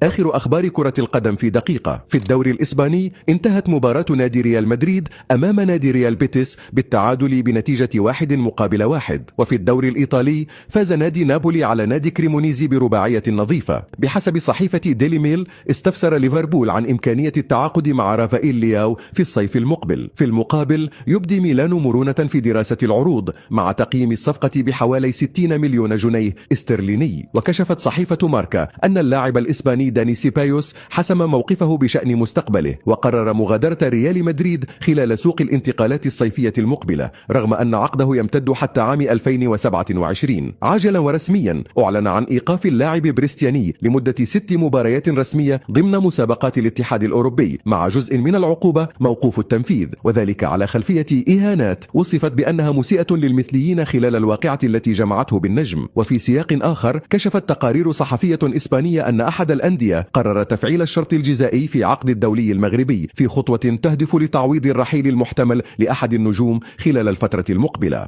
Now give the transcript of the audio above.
آخر أخبار كرة القدم في دقيقة. في الدوري الإسباني انتهت مباراة نادي ريال مدريد أمام نادي ريال بيتيس بالتعادل بنتيجة 1-1. وفي الدوري الإيطالي فاز نادي نابولي على نادي كريمونيزي برباعية نظيفة. بحسب صحيفة ديلي ميل استفسر ليفربول عن إمكانية التعاقد مع رافائيل لياو في الصيف المقبل. في المقابل يبدي ميلان مرونة في دراسة العروض مع تقييم الصفقة بحوالي 60 مليون جنيه استرليني. وكشفت صحيفة ماركا أن اللاعب الإسباني داني سيبايوس حسم موقفه بشأن مستقبله وقرر مغادرة ريال مدريد خلال سوق الانتقالات الصيفية المقبلة، رغم أن عقده يمتد حتى عام 2027. عاجلا ورسميا أعلن عن إيقاف اللاعب بريستياني لمدة 6 مباريات رسمية ضمن مسابقات الاتحاد الأوروبي، مع جزء من العقوبة موقوف التنفيذ، وذلك على خلفية إهانات وصفت بأنها مسيئة للمثليين خلال الواقعة التي جمعته بالنجم. وفي سياق آخر كشفت تقارير صحفية إسبانية أن أحد الأندية قرر تفعيل الشرط الجزائي في عقد الدولي المغربي في خطوة تهدف لتعويض الرحيل المحتمل لأحد النجوم خلال الفترة المقبلة.